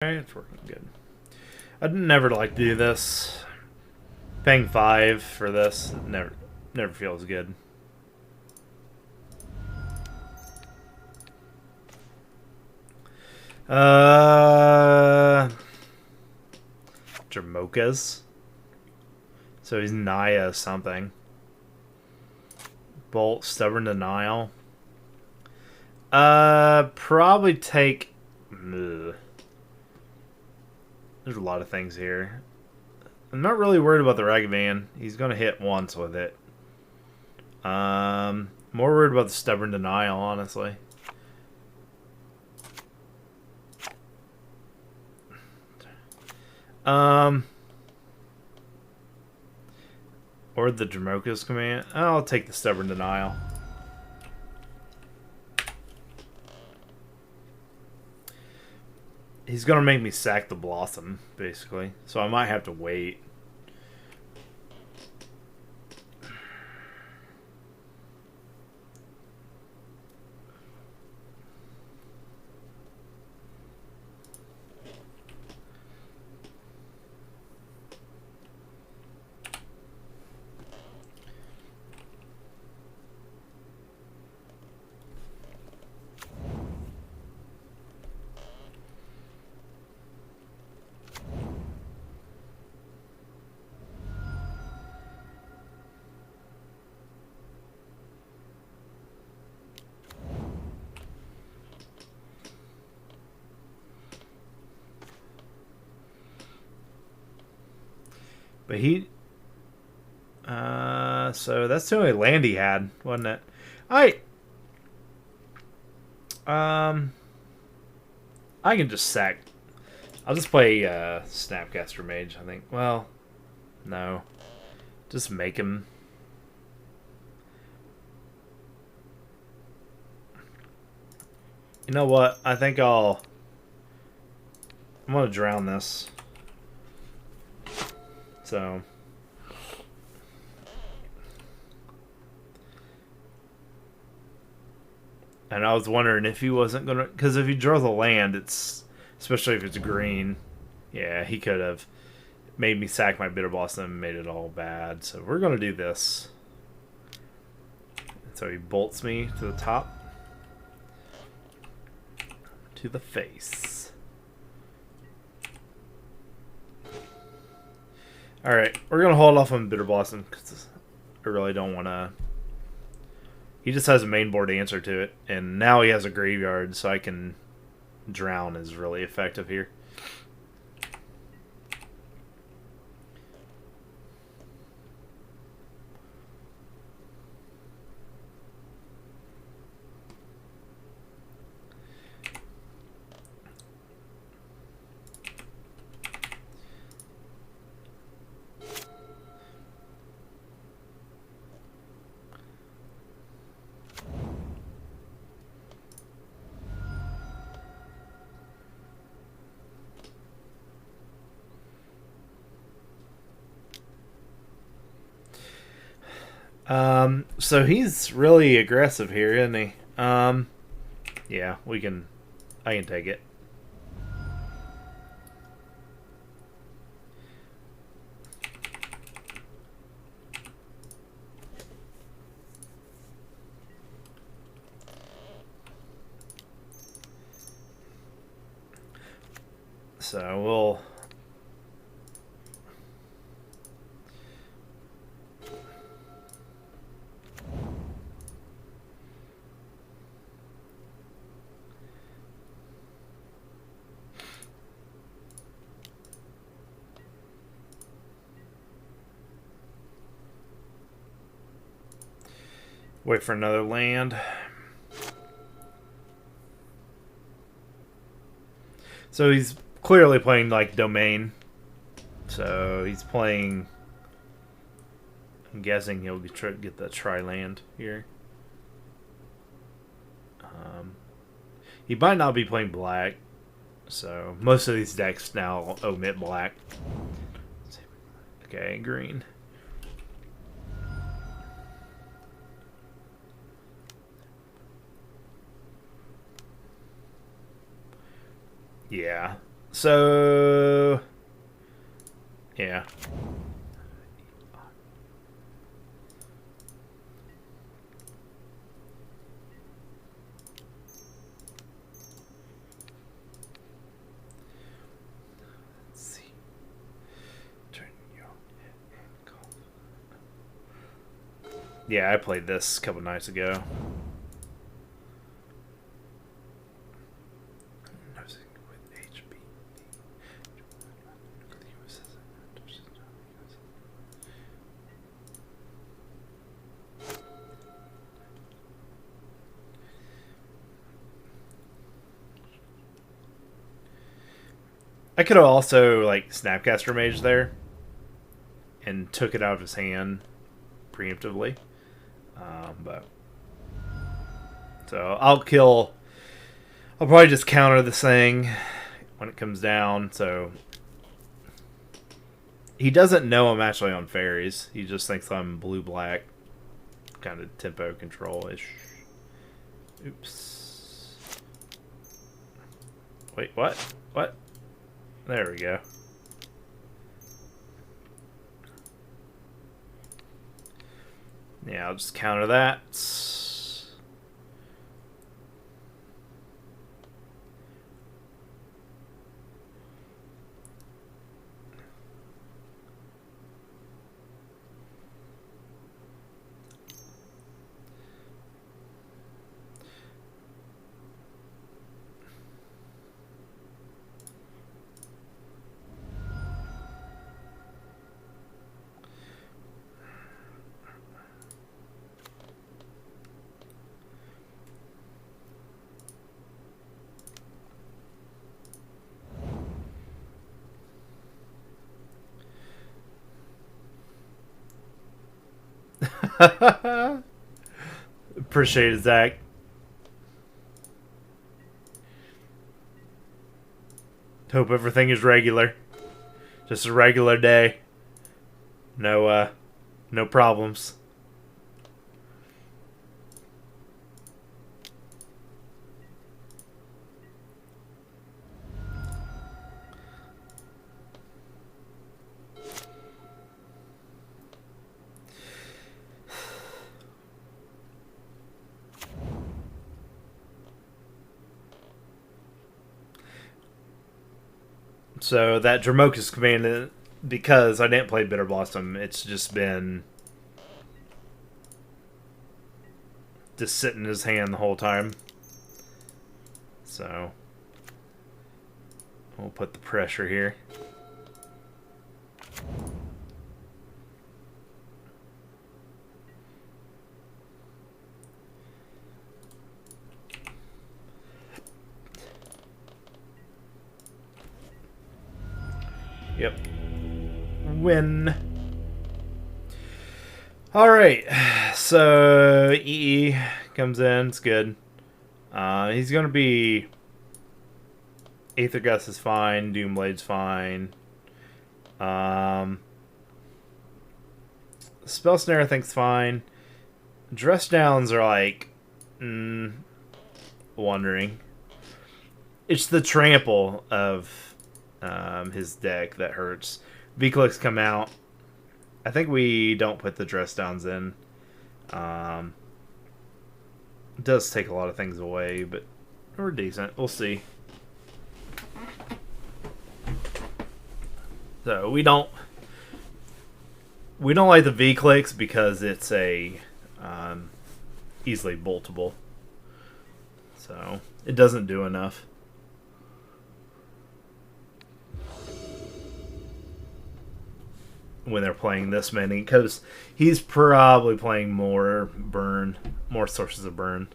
Alright, it's working good. I'd never like to do this. Paying 5 for this never feels good. Jamokas. So he's Naya something. Bolt, Stubborn Denial. Probably take... Ugh. There's a lot of things here. I'm not really worried about the Ragavan. He's going to hit once with it. More worried about the Stubborn Denial, honestly. Or the Dramoka's command. I'll take the Stubborn Denial. He's going to make me sack the Blossom, basically. So I might have to wait. But he... so that's the only land he had, wasn't it? I can just sack... I'll just play Snapcaster Mage, I think. Well, no. Just make him... You know what? I think I'm gonna drown this. So... And I was wondering if he wasn't gonna... Because if he draws a land, it's... Especially if it's green. Yeah, he could have made me sack my Bitter Blossom and made it all bad. So we're gonna do this. So he bolts me to the top. To the face. Alright, we're gonna hold off on Bitter Blossom because I really don't want to... He just has a main board answer to it, and now he has a graveyard, so I can drown is really effective here. So he's really aggressive here, isn't he? Yeah, I can take it. So we'll... Wait for another land. So he's clearly playing like Domain. So he's playing... I'm guessing he'll get the tri-land here. He might not be playing black. So most of these decks now omit black. Okay, green. Yeah. So yeah. Yeah, I played this a couple nights ago. I could have also like Snapcaster Mage there and took it out of his hand preemptively. But so I'll probably just counter this thing when it comes down. So he doesn't know I'm actually on Faeries. He just thinks I'm blue-black, kind of tempo control-ish. Oops. Wait, what? What? There we go. Yeah, I'll just counter that. Appreciate it, Zach. Hope everything is regular. Just a regular day. No problems. So that Dramokus command, because I didn't play Bitter Blossom, it's just been just sitting in his hand the whole time. So we'll put the pressure here. Yep. Win. Alright. So EE comes in. It's good. He's going to be... Aether Gust is fine. Doomblade's fine. Spell Snare I think's fine. Dress Downs are like... wondering. It's the trample of his deck that hurts. V-Clicks come out. I think we don't put the Dress Downs in. It does take a lot of things away, but we're decent. We'll see. So we don't like the V-Clicks because it's a easily boltable. So it doesn't do enough. When they're playing this many, because he's probably playing more sources of burn.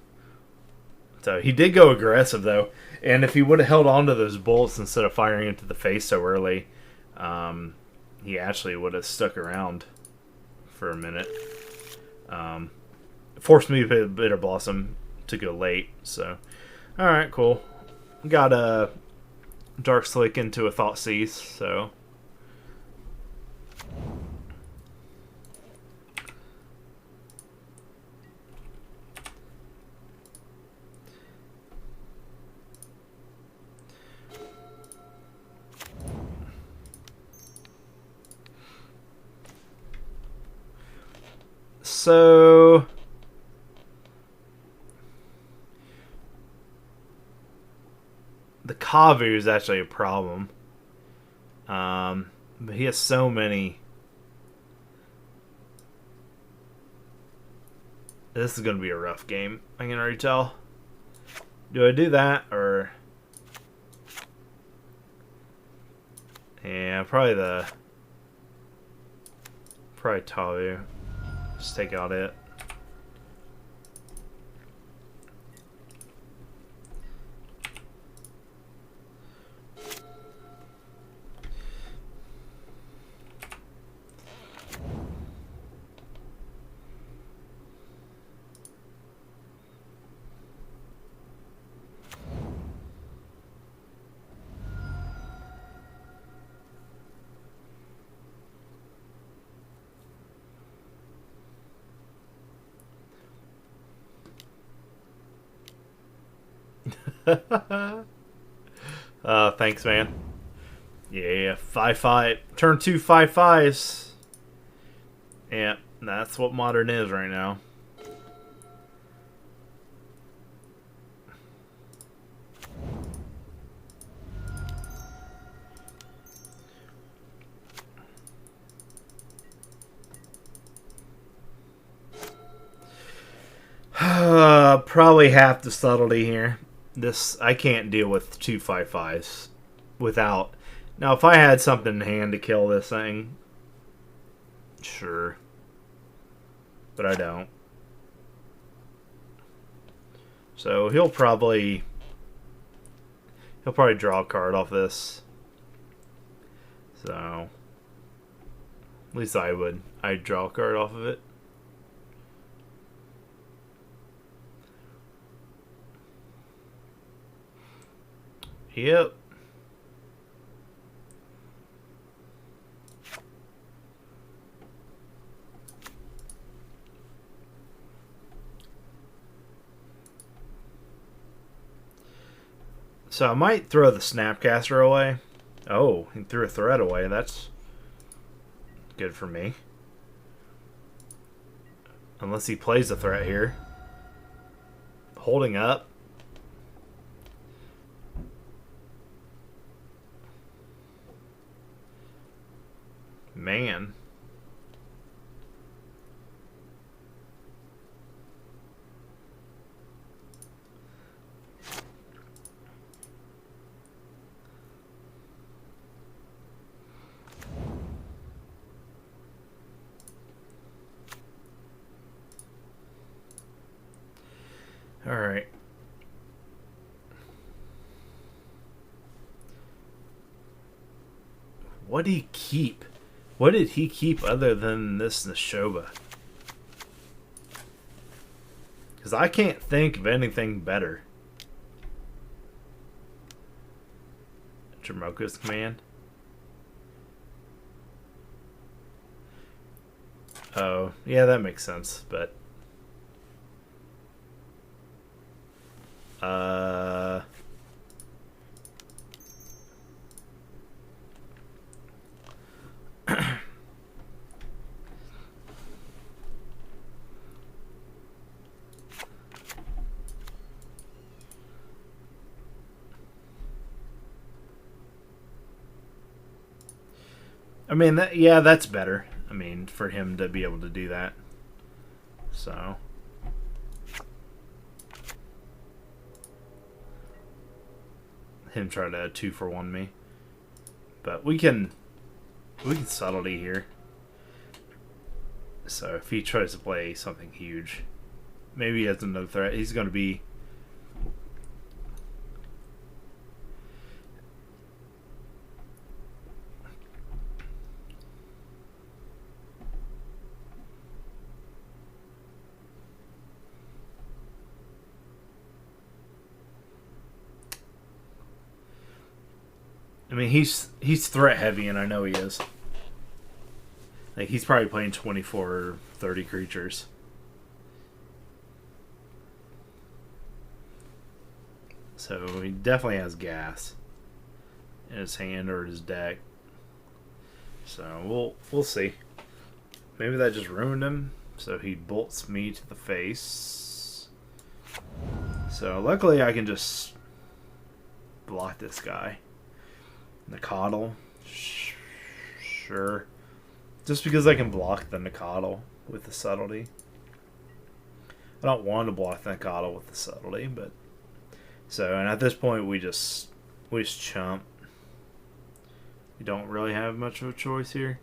So he did go aggressive though, and if he would have held on to those bolts instead of firing into the face so early, he actually would have stuck around for a minute. Forced me to Bitter Blossom to go late. So, all right, cool. Got a Dark Slick into a Thoughtseize, so. So the Kavu is actually a problem. But he has so many. This is going to be a rough game. I can already tell. Do I do that or? Yeah, probably Tavu. Just take out it. Thanks, man. Yeah, 5/5. Turn 2 5/5s. Yeah, that's what modern is right now. Probably half the subtlety here. This I can't deal with 2 5/5s without. Now, if I had something in hand to kill this thing, sure, but I don't. So he'll probably draw a card off this. So at least I would. I'd draw a card off of it. Yep. So I might throw the Snapcaster away. Oh, he threw a threat away. That's good for me. Unless he plays a threat here. Holding up. Man. All right. What did he keep? What did he keep other than this Neshoba? Because I can't think of anything better. Jamoka's command. Oh, yeah, that makes sense, but I mean, yeah, that's better. I mean, for him to be able to do that. So. Him try to 2-for-1 me. But we can subtlety here. So if he tries to play something huge, maybe he has another threat. He's going to be... I mean, he's threat heavy, and I know he is. Like, he's probably playing 24 or 30 creatures. So he definitely has gas in his hand or his deck. So we'll see. Maybe that just ruined him. So he bolts me to the face. So luckily I can just block this guy. Nicodle. Sure. Just because I can block the Nicodle with the subtlety. I don't want to block the Nicodle with the subtlety, but so, and at this point we just chump. We don't really have much of a choice here.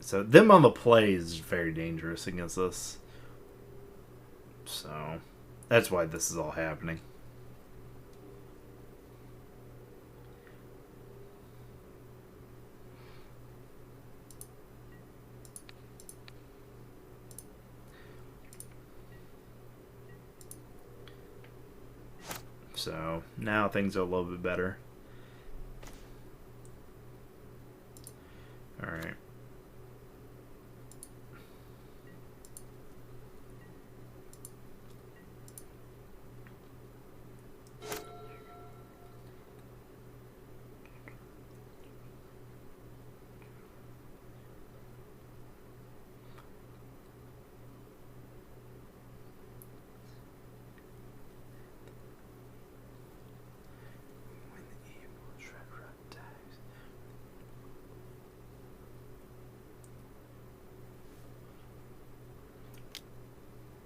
So them on the play is very dangerous against us. So that's why this is all happening. So now things are a little bit better. All right.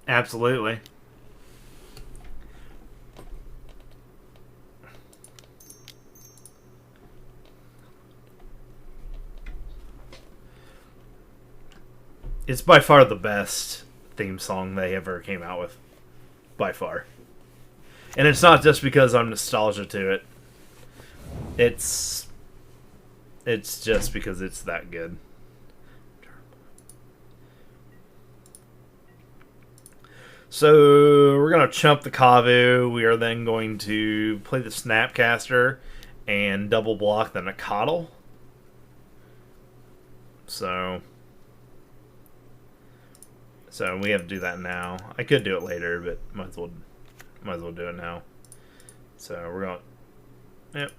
Absolutely. It's by far the best theme song they ever came out with. By far. And it's not just because I'm nostalgic to it. It's just because it's that good. So we're going to chump the Kavu. We are then going to play the Snapcaster and double block the Nicodle. So we have to do that now. I could do it later, but might as well do it now. So we're going. Yep.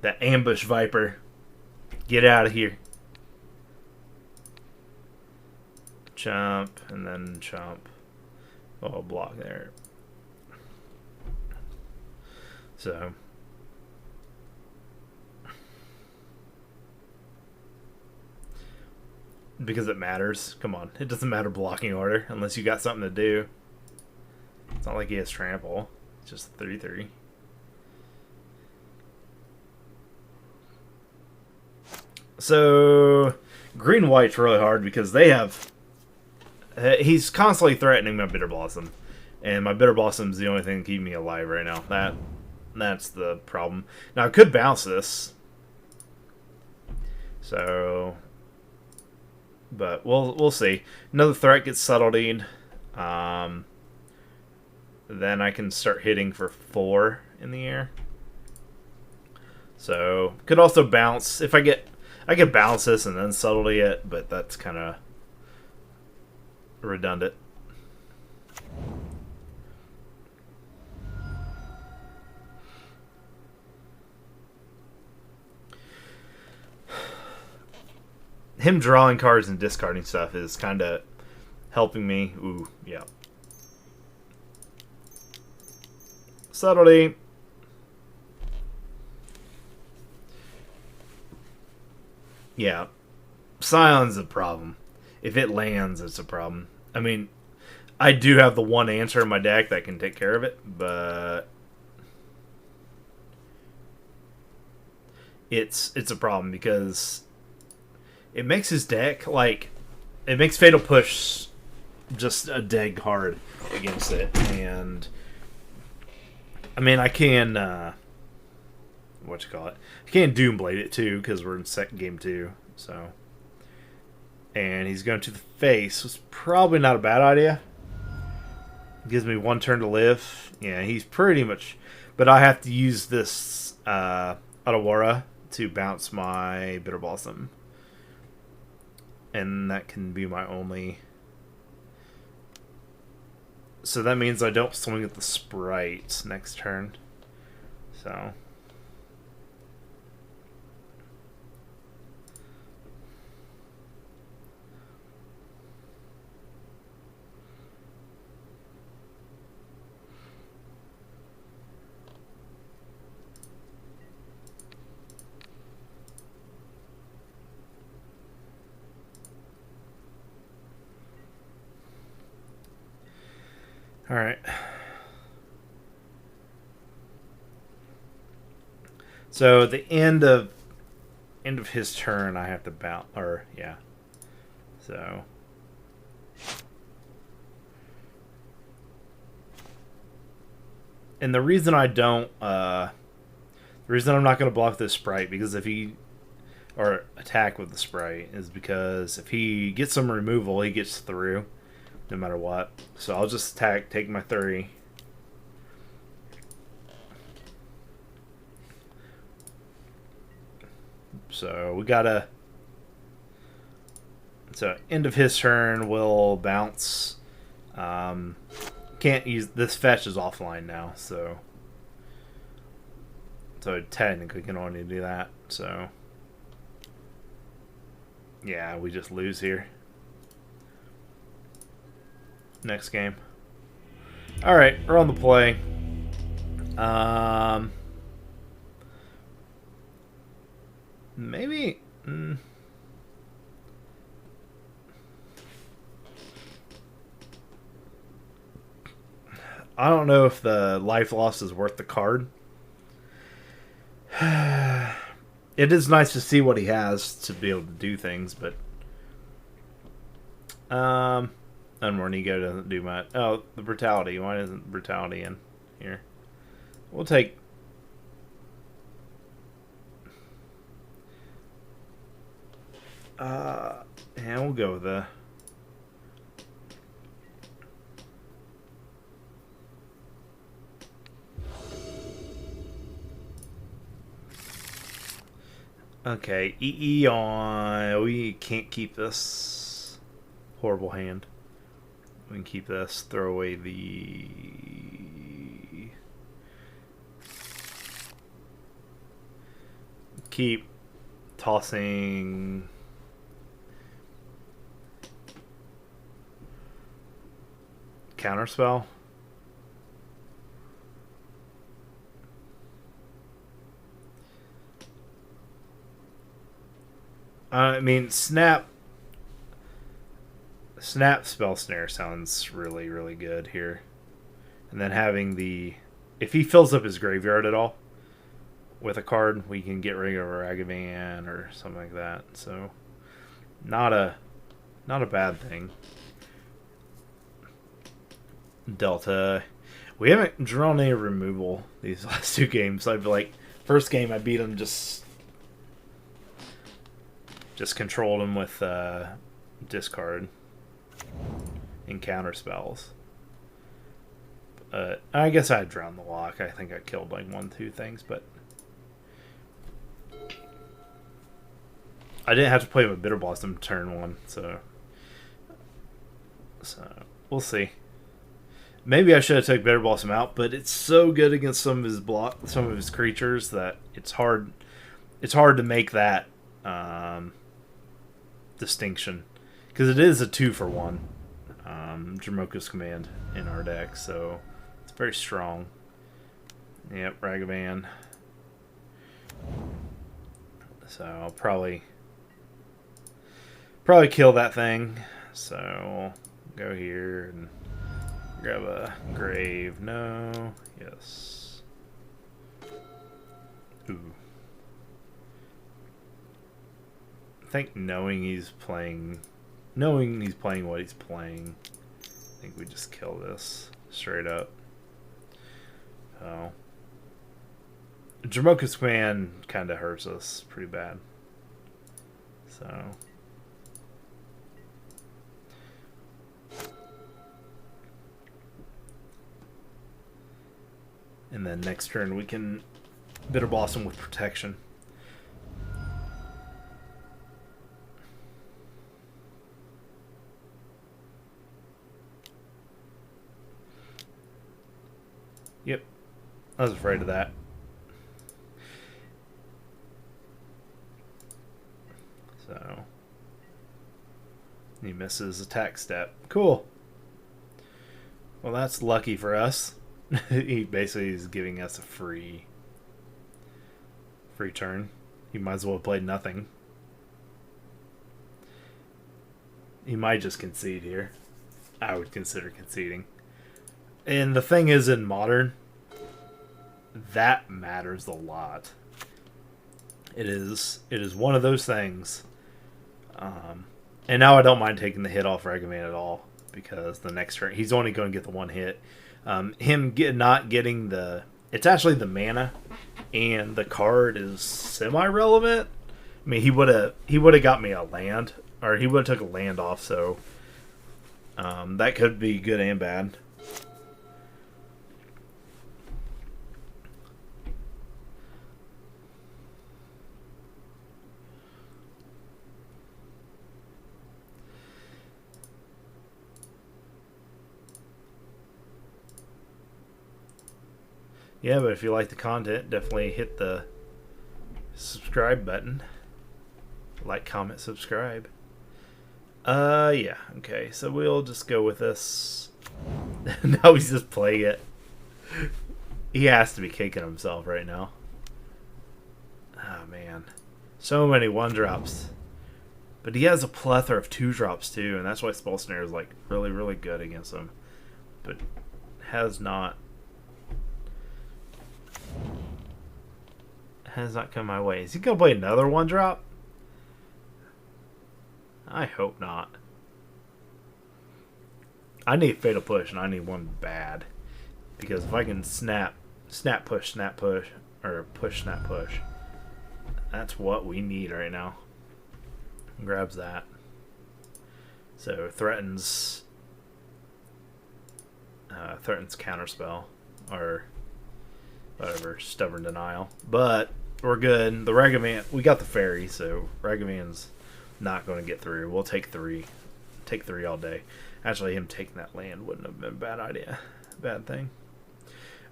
That ambush viper. Get out of here. Chomp and then chomp. Oh, block there. So because it matters. Come on, it doesn't matter blocking order unless you got something to do. It's not like he has trample. It's just 3/3. So green white's really hard because they have. He's constantly threatening my Bitter Blossom, and my Bitter Blossom is the only thing keeping me alive right now. That's the problem. Now I could bounce this, so, but we'll see. Another threat gets subtletied. Then I can start hitting for 4 in the air. So could also bounce if I could bounce this and then subtlety it, but that's kind of redundant. Him drawing cards and discarding stuff is kind of helping me. Ooh, yeah. Subtlety. Yeah. Scion's a problem. If it lands, it's a problem. I mean, I do have the one answer in my deck that can take care of it, but it's a problem because it makes his deck like it makes Fatal Push just a dead hard against it, and I mean I can I can Doomblade it too because we're in game 2, so. And he's going to the face. Was probably not a bad idea. Gives me 1 turn to live. Yeah, he's pretty much. But I have to use this Otawara to bounce my Bitter Blossom. And that can be my only. So that means I don't swing at the Sprite next turn. So. Alright. So at the end of his turn, I have to bounce. Or, yeah. So. And the reason I don't. The reason I'm not going to block this Sprite, because if he. Or attack with the Sprite, is because if he gets some removal, he gets through. No matter what. So I'll just attack, take my 30. So we gotta. So end of his turn, we'll bounce. Can't use this. Fetch is offline now, so technically can only do that. So yeah, we just lose here. Next game. All right, we're on the play. Maybe. I don't know if the life loss is worth the card. It is nice to see what he has to be able to do things, but Unborn Ego doesn't do much. Oh, the Brutality. Why isn't Brutality in here? We'll take. Yeah, we'll go with the. Okay, EE on. We can't keep this. Horrible hand. We can keep this. Throw away the. Keep tossing. Counterspell. I mean, snap spell snare sounds really, really good here. And then having the, if he fills up his graveyard at all with a card, we can get rid of a Ragavan or something like that. So not a bad thing. Delta. We haven't drawn any removal these last two games. I feel like first game I beat him just controlled him with discard and counter spells. I guess I drowned the lock. I think I killed like 1-2 things, but I didn't have to play with Bitter Blossom turn 1, so we'll see. Maybe I should have took Bitter Blossom out, but it's so good against some of his creatures that it's hard to make that distinction, because it is a 2-for-1 Jamoka's Command in our deck, so it's very strong. Yep, Ragavan. So I'll probably kill that thing. So go here and grab a grave. No. Yes. Ooh. I think knowing he's playing what he's playing, I think we just kill this straight up. Oh. Jamoka's Command kind of hurts us pretty bad. So. And then next turn we can Bitter Blossom with protection. Yep. I was afraid of that. So he misses attack step. Cool. Well, that's lucky for us. He basically is giving us a free turn. He might as well have played nothing. He might just concede here. I would consider conceding. And the thing is, in Modern, that matters a lot. It is one of those things. And now I don't mind taking the hit off Ragavan at all, because the next turn he's only going to get the one hit. Not getting the, it's actually the mana, and the card is semi-relevant. I mean, he would have got me a land, or he would have took a land off. So that could be good and bad. Yeah, but if you like the content, definitely hit the subscribe button. Like, comment, subscribe. Yeah, okay, so we'll just go with this. Now he's just playing it. He has to be kicking himself right now. Oh, man. So many 1-drops. But he has a plethora of 2-drops, too, and that's why Spell Snare is, like, really, really good against him. But has not come my way. Is he going to play another 1-drop? I hope not. I need Fatal Push, and I need one bad. Because if I can snap, push, or push, snap, push, that's what we need right now. Grabs that. So threatens Counterspell, or whatever, Stubborn Denial. But we're good. The Ragavan, we got the Faerie, so Ragavan's not going to get through. We'll take 3. Take 3 all day. Actually, him taking that land wouldn't have been a bad idea. Bad thing.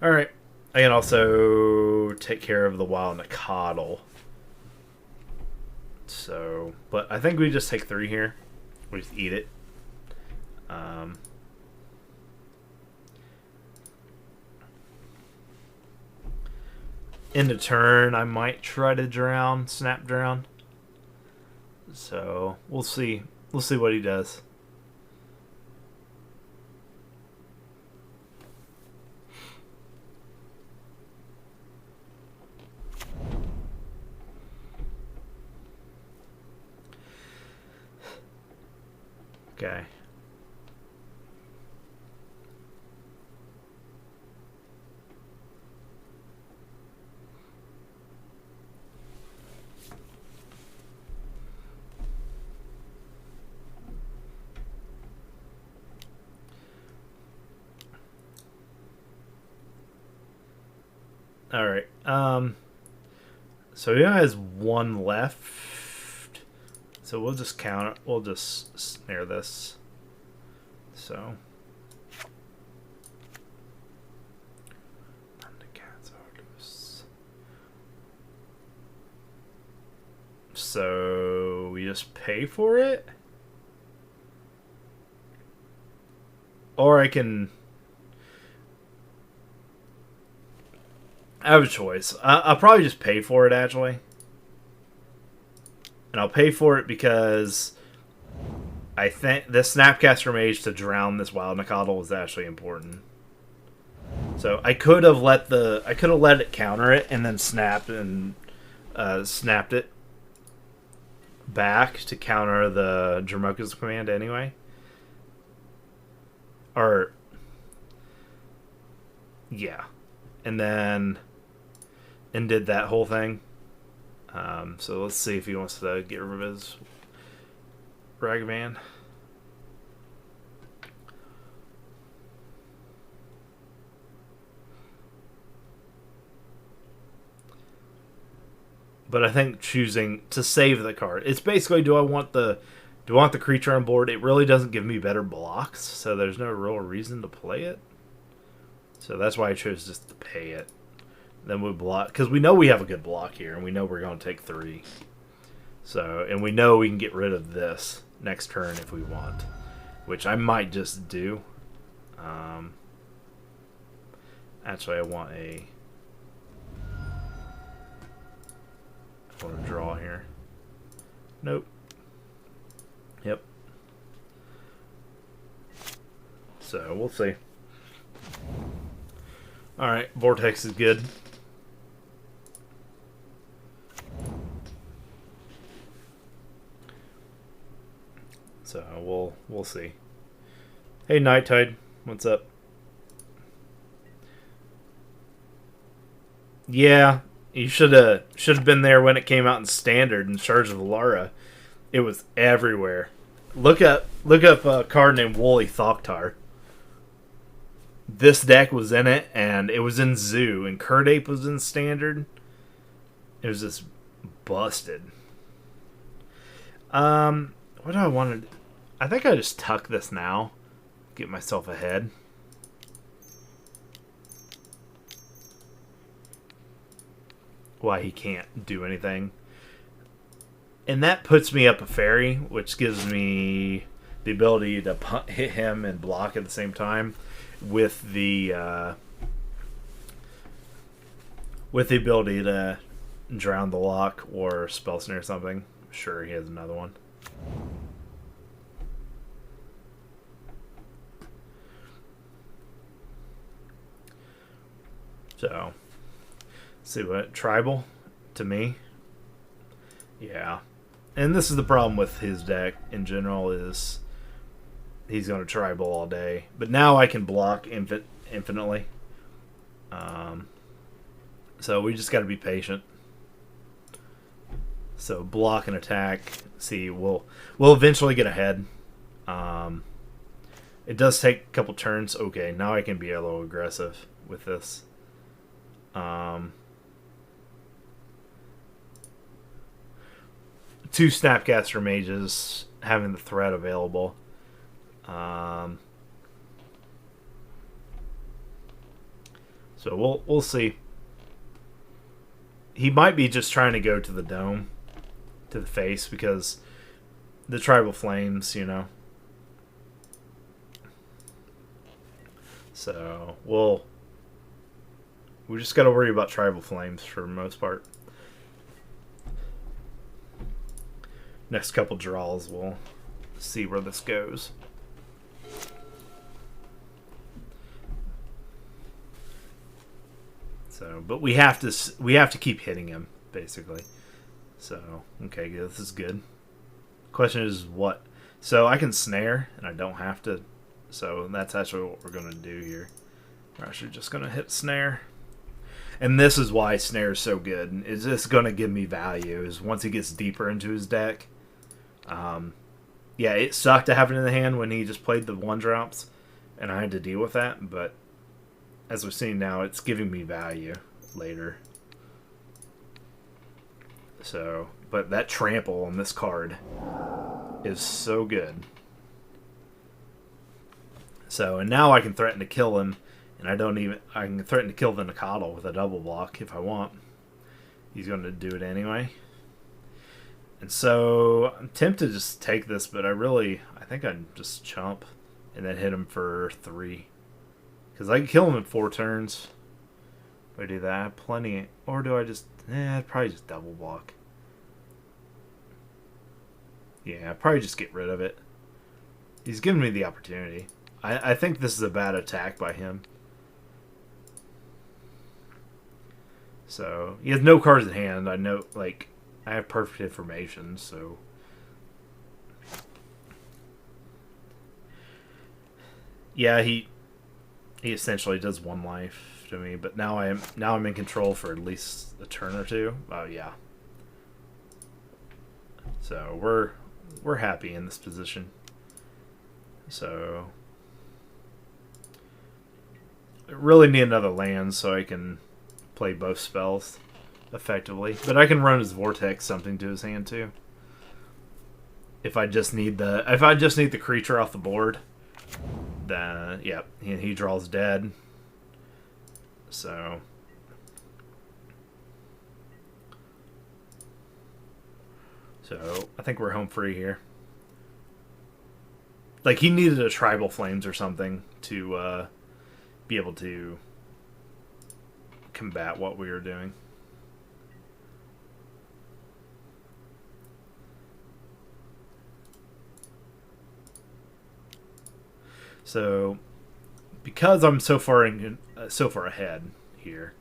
Alright. I can also take care of the Wild Nacatl. So, but I think we just take 3 here. We just eat it. End of turn, I might try to drown, snap drown. So we'll see. We'll see what he does. Okay. All right. So he has 1 left. So we'll just count it. We'll just snare this. So. So we just pay for it? Or I can... I have a choice. I'll probably just pay for it, actually. And I'll pay for it because I think the Snapcaster Mage to drown this Wild Nacatl is actually important. So I could have let it counter it and then snapped it back to counter the Dromoka's command anyway. Or yeah. And then did that whole thing. So let's see if he wants to get rid of his Ragavan. But I think choosing to save the card. It's basically, do I want the creature on board? It really doesn't give me better blocks, so there's no real reason to play it. So that's why I chose just to pay it. Then we block, because we know we have a good block here, and we know we're going to take 3. So, and we know we can get rid of this next turn if we want, which I might just do. Actually, I want to draw here. Nope. Yep. So we'll see. Alright, Vortex is good. So we'll see. Hey Nighttide, what's up? Yeah, you should have been there when it came out in Standard in Charge of Alara. It was everywhere. Look up a card named Woolly Thoktar. This deck was in it, and it was in Zoo, and Kurdape was in Standard. It was just busted. What do I want to do? I think I just tuck this now. Get myself ahead. Why he can't do anything. And that puts me up a Faerie, which gives me the ability to hit him and block at the same time with the ability to drown the lock or spell snare something. Sure, he has another one. So, see what tribal to me. Yeah, and this is the problem with his deck in general is he's going to tribal all day. But now I can block infinitely. So we just got to be patient. So block and attack. See, we'll eventually get ahead. It does take a couple turns. Okay, now I can be a little aggressive with this. Two Snapcaster Mages having the threat available. So we'll see. He might be just trying to go to the dome, to the face, because the Tribal Flames, you know. So we just got to worry about Tribal Flames for the most part. Next couple draws, we'll see where this goes. So, but we have to keep hitting him basically. So, okay, good. This is good. Question is what? So I can snare, and I don't have to. So that's actually what we're gonna do here. We're actually just gonna hit snare. And this is why snare is so good. Is this gonna give me value? Is once he gets deeper into his deck. Yeah, it sucked to have it in the hand when he just played the 1-drops, and I had to deal with that, but as we're seeing now, it's giving me value later. So, but that trample on this card is so good. So, and now I can threaten to kill him, and I can threaten to kill the Nakatl with a double block if I want. He's going to do it anyway. And so I'm tempted to just take this, but I think I'd just chump and then hit him for 3. Because I can kill him in 4 turns. If I do that, plenty. Or do I just, I'd probably just double block. Yeah, I'd probably just get rid of it. He's giving me the opportunity. I think this is a bad attack by him. So, he has no cards in hand. I know, like, I have perfect information, so yeah, he essentially does 1 life to me, but now I'm in control for at least a turn or 2. Oh yeah. So we're happy in this position. So I really need another land so I can play both spells effectively, but I can run his Vortex something to his hand too. If I just need the creature off the board, then yeah, he draws dead. So I think we're home free here. Like, he needed a Tribal Flames or something to be able to combat what we were doing. So because I'm so far ahead here,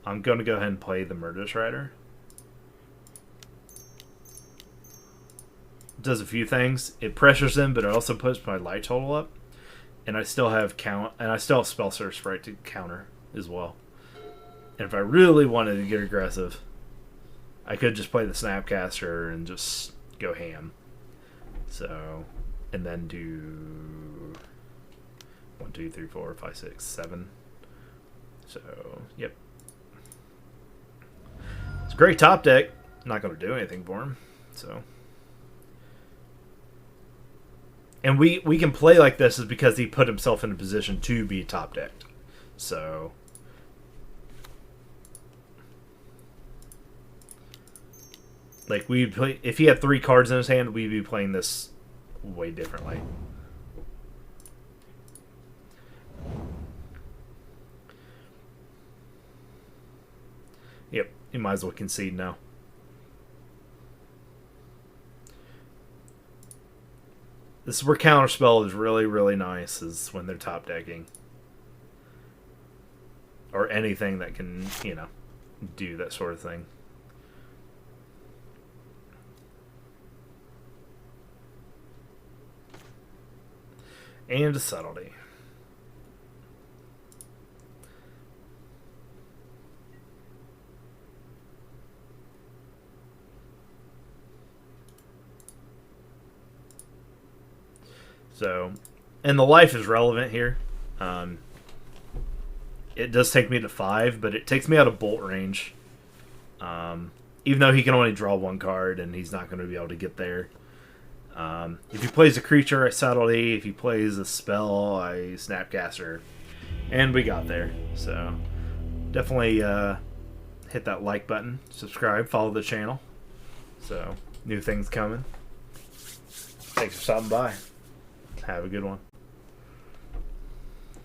I'm going to go ahead and play the Murderous Rider. It does a few things. It pressures them, but it also puts my light total up, and I still have Spell Surge Sprite to counter as well. And if I really wanted to get aggressive, I could just play the Snapcaster and just go ham. So, and then do 1, 2, 3, 4, 5, 6, 7. So, yep. It's a great top deck. I'm not going to do anything for him. So, and we can play like this is because he put himself in a position to be top decked. So, like we play, if he had 3 cards in his hand, we'd be playing this way differently. Yep, you might as well concede now. This is where Counterspell is really, really nice, is when they're top decking. Or anything that can, you know, do that sort of thing. And a Subtlety. So, and the life is relevant here. It does take me to 5, but it takes me out of bolt range. Even though he can only draw 1 card, and he's not going to be able to get there. If he plays a creature, I Subtlety. If he plays a spell, I Snapcaster. And we got there. So, definitely hit that like button. Subscribe. Follow the channel. So, new things coming. Thanks for stopping by. Have a good one.